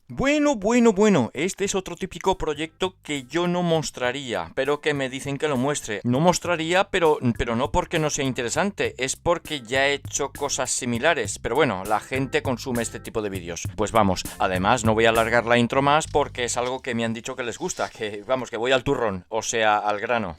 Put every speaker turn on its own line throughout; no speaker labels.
Bueno, este es otro típico proyecto que yo no mostraría, pero que me dicen que lo muestre. No mostraría, pero no porque no sea interesante, es porque ya he hecho cosas similares. Pero bueno, la gente consume este tipo de vídeos. Pues vamos, además no voy a alargar la intro más porque es algo que me han dicho que les gusta, que vamos, que voy al turrón, o sea, al grano.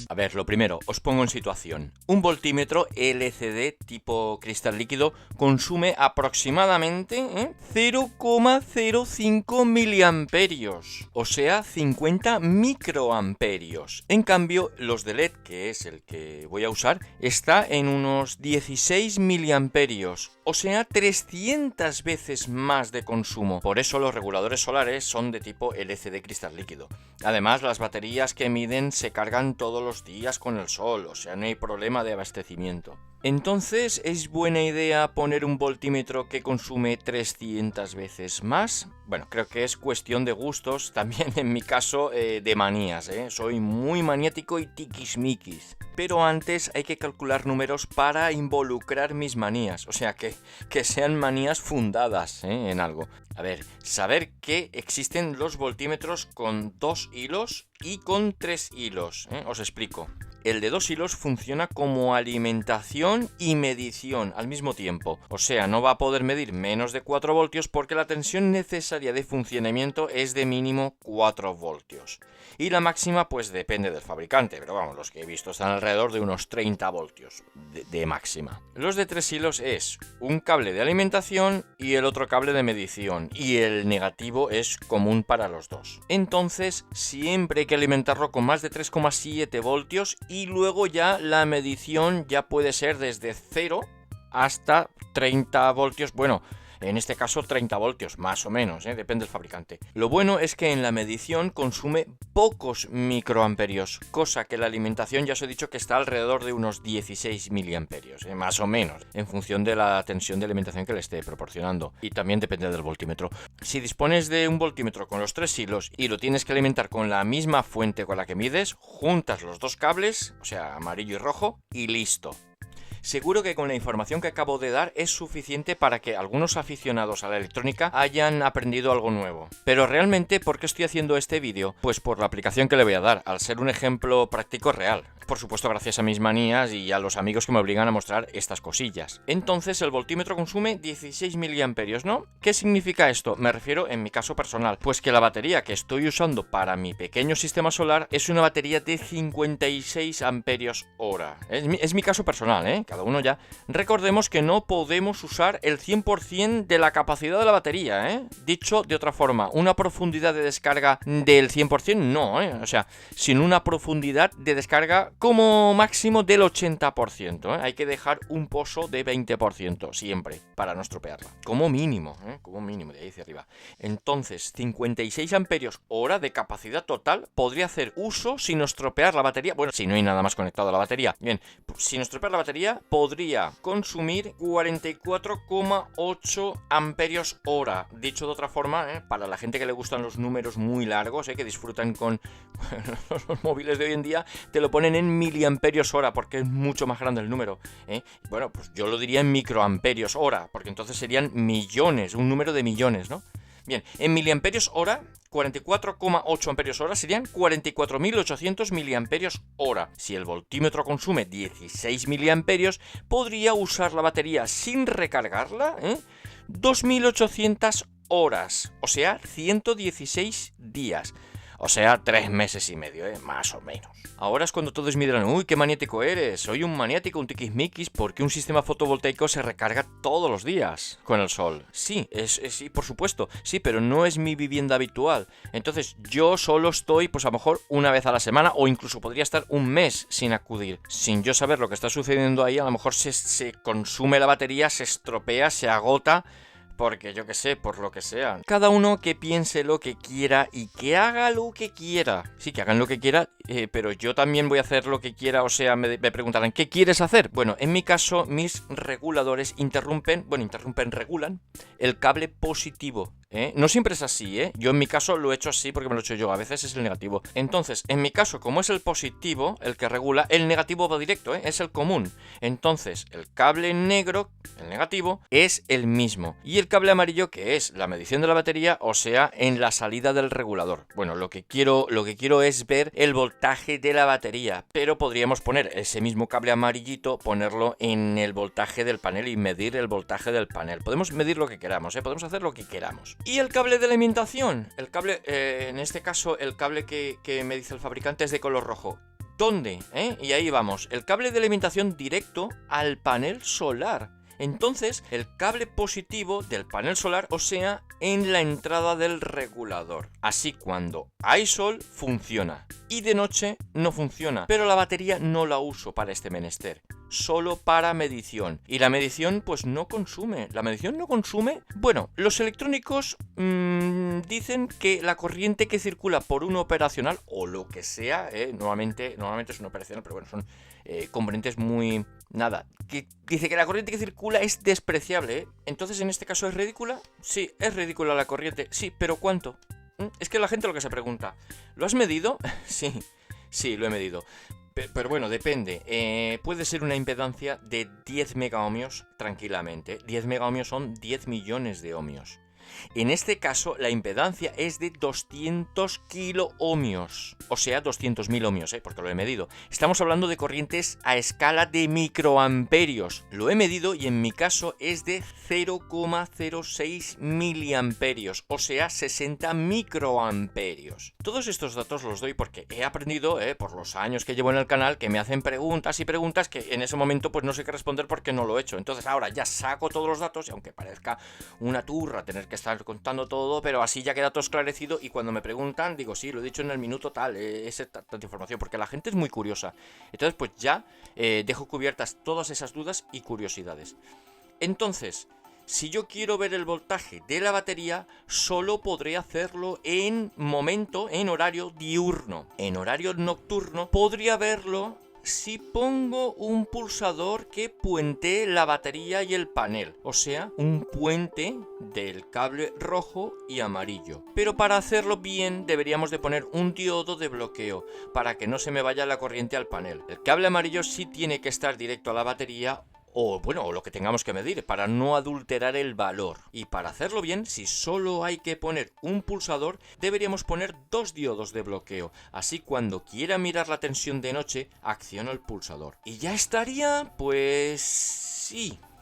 A ver, lo primero, os pongo en situación. Un voltímetro LCD tipo cristal líquido consume aproximadamente 0,05 miliamperios, o sea, 50 microamperios. En cambio, los de LED, que es el que voy a usar, está en unos 16 miliamperios, o sea, 300 veces más de consumo. Por eso los reguladores solares son de tipo LCD cristal líquido. Además, las baterías que miden se cargan todos los días con el sol, o sea, no hay problema de abastecimiento. Entonces, ¿es buena idea poner un voltímetro que consume 300 veces más? Bueno, creo que es cuestión de gustos, también en mi caso de manías, Soy muy maniático y tiquismiquis. Pero antes hay que calcular números para involucrar mis manías, o sea, que sean manías fundadas en algo. A ver, saber que existen los voltímetros con 2 hilos y con 3 hilos, os explico. El de 2 hilos funciona como alimentación y medición al mismo tiempo. O sea, no va a poder medir menos de 4 voltios porque la tensión necesaria de funcionamiento es de mínimo 4 voltios. Y la máxima pues depende del fabricante, pero vamos, los que he visto están alrededor de unos 30 voltios de máxima. Los de 3 hilos es un cable de alimentación y el otro cable de medición, y el negativo es común para los dos. Entonces siempre hay que alimentarlo con más de 3,7 voltios y luego ya la medición ya puede ser desde 0 hasta 30 voltios, bueno, en este caso 30 voltios, más o menos, depende del fabricante. Lo bueno es que en la medición consume pocos microamperios, cosa que la alimentación ya os he dicho que está alrededor de unos 16 miliamperios, más o menos, en función de la tensión de alimentación que le esté proporcionando. Y también depende del voltímetro. Si dispones de un voltímetro con los 3 hilos y lo tienes que alimentar con la misma fuente con la que mides, juntas los dos cables, o sea, amarillo y rojo, y listo. Seguro que con la información que acabo de dar es suficiente para que algunos aficionados a la electrónica hayan aprendido algo nuevo. Pero realmente, ¿por qué estoy haciendo este vídeo? Pues por la aplicación que le voy a dar, al ser un ejemplo práctico real. Por supuesto, gracias a mis manías y a los amigos que me obligan a mostrar estas cosillas. Entonces, el voltímetro consume 16 miliamperios, ¿no? ¿Qué significa esto? Me refiero en mi caso personal. Pues que la batería que estoy usando para mi pequeño sistema solar es una batería de 56 amperios hora. Es mi caso personal, cada uno ya. Recordemos que no podemos usar el 100% de la capacidad de la batería, Dicho de otra forma, una profundidad de descarga del 100% no, O sea, sin una profundidad de descarga como máximo del 80%, Hay que dejar un pozo de 20% siempre para no estropearla. Como mínimo, de ahí hacia arriba. Entonces, 56 amperios hora de capacidad total podría hacer uso sin estropear la batería. Bueno, si no hay nada más conectado a la batería. Bien, sin estropear la batería podría consumir 44,8 amperios hora. Dicho de otra forma, para la gente que le gustan los números muy largos, que disfrutan con los móviles de hoy en día, te lo ponen en miliamperios hora porque es mucho más grande el número, Bueno, pues yo lo diría en microamperios hora, porque entonces serían millones, un número de millones, ¿no? Bien, en miliamperios hora, 44,8 amperios hora serían 44.800 miliamperios hora. Si el voltímetro consume 16 miliamperios, podría usar la batería sin recargarla, 2.800 horas, o sea, 116 días. O sea, 3 meses y medio, más o menos. Ahora es cuando todos me dirán, uy, qué maniático eres. Soy un maniático, un tiquismiquis, porque un sistema fotovoltaico se recarga todos los días con el sol. Sí, sí, por supuesto, sí, pero no es mi vivienda habitual. Entonces, yo solo estoy, pues a lo mejor una vez a la semana, o incluso podría estar un mes sin acudir. Sin yo saber lo que está sucediendo ahí, a lo mejor se consume la batería, se estropea, se agota. Porque yo qué sé, por lo que sea. Cada uno que piense lo que quiera y que haga lo que quiera. Sí, que hagan lo que quiera, pero yo también voy a hacer lo que quiera. O sea, me preguntarán, ¿qué quieres hacer? Bueno, en mi caso, mis reguladores regulan el cable positivo. No siempre es así, Yo en mi caso lo he hecho así porque me lo he hecho yo, a veces es el negativo. Entonces, en mi caso, como es el positivo el que regula, el negativo va directo, es el común. Entonces, el cable negro, el negativo, es el mismo. Y el cable amarillo, que es la medición de la batería, o sea, en la salida del regulador. Bueno, lo que quiero es ver el voltaje de la batería, pero podríamos poner ese mismo cable amarillito, ponerlo en el voltaje del panel y medir el voltaje del panel. Podemos medir lo que queramos, podemos hacer lo que queramos. Y el cable de alimentación, el cable, en este caso, el cable que me dice el fabricante es de color rojo. ¿Dónde? Y ahí vamos, el cable de alimentación directo al panel solar. Entonces, el cable positivo del panel solar, o sea, en la entrada del regulador. Así cuando hay sol, funciona. Y de noche no funciona. Pero la batería no la uso para este menester. Solo para medición. Y la medición, pues no consume. ¿La medición no consume? Bueno, los electrónicos dicen que la corriente que circula por un operacional, o lo que sea, normalmente es un operacional, pero bueno, son componentes muy... Nada, que dice que la corriente que circula es despreciable, Entonces, en este caso, ¿es ridícula? Sí, es ridícula la corriente. Sí, pero ¿cuánto? Es que la gente lo que se pregunta, ¿lo has medido? Sí, lo he medido. Pero bueno, depende. Puede ser una impedancia de 10 megaohmios tranquilamente. 10 megaohmios son 10 millones de ohmios. En este caso, la impedancia es de 200 kiloohmios, o sea, 200.000 ohmios, porque lo he medido. Estamos hablando de corrientes a escala de microamperios. Lo he medido y en mi caso es de 0,06 miliamperios, o sea, 60 microamperios. Todos estos datos los doy porque he aprendido, por los años que llevo en el canal, que me hacen preguntas y preguntas que en ese momento pues no sé qué responder porque no lo he hecho. Entonces ahora ya saco todos los datos y aunque parezca una turra tener que estar contando todo, pero así ya queda todo esclarecido y cuando me preguntan digo, sí, lo he dicho en el minuto tal, tanta información, porque la gente es muy curiosa. Entonces pues ya dejo cubiertas todas esas dudas y curiosidades. Entonces, si yo quiero ver el voltaje de la batería, solo podré hacerlo en horario diurno. En horario nocturno podría verlo si pongo un pulsador que puentee la batería y el panel, o sea, un puente del cable rojo y amarillo. Pero para hacerlo bien deberíamos de poner un diodo de bloqueo para que no se me vaya la corriente al panel. El cable amarillo sí tiene que estar directo a la batería o lo que tengamos que medir para no adulterar el valor. Y para hacerlo bien, si solo hay que poner un pulsador, deberíamos poner 2 diodos de bloqueo. Así cuando quiera mirar la tensión de noche, acciono el pulsador. Y ya estaría, pues...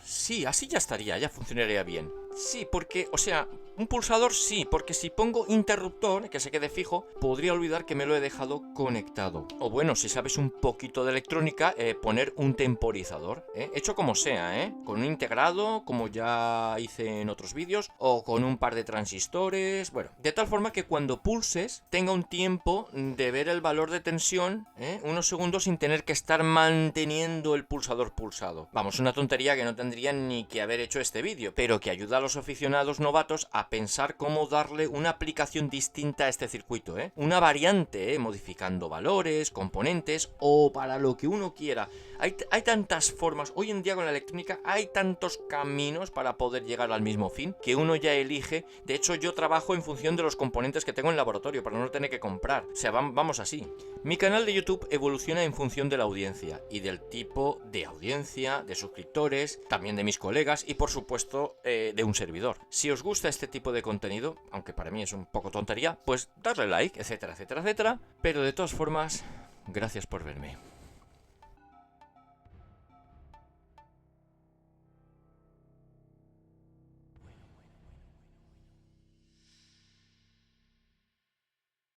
Sí, así ya estaría, ya funcionaría bien. Sí, porque, o sea, un pulsador sí, porque si pongo interruptor, que se quede fijo, podría olvidar que me lo he dejado conectado. O bueno, si sabes un poquito de electrónica, poner un temporizador, hecho como sea, con un integrado, como ya hice en otros vídeos, o con un par de transistores, bueno, de tal forma que cuando pulses tenga un tiempo de ver el valor de tensión, unos segundos sin tener que estar manteniendo el pulsador pulsado. Vamos, una tontería que no tendría ni que haber hecho este vídeo, pero que ayuda a los aficionados novatos a pensar cómo darle una aplicación distinta a este circuito, una variante, modificando valores, componentes o para lo que uno quiera. Hay tantas formas, hoy en día con la electrónica hay tantos caminos para poder llegar al mismo fin que uno ya elige. De hecho, yo trabajo en función de los componentes que tengo en el laboratorio para no tener que comprar. O sea, vamos así. Mi canal de YouTube evoluciona en función de la audiencia y del tipo de audiencia, de suscriptores, también de mis colegas y por supuesto de un servidor. Si os gusta este tipo de contenido, aunque para mí es un poco tontería, pues darle like, etcétera, etcétera, etcétera. Pero de todas formas, gracias por verme.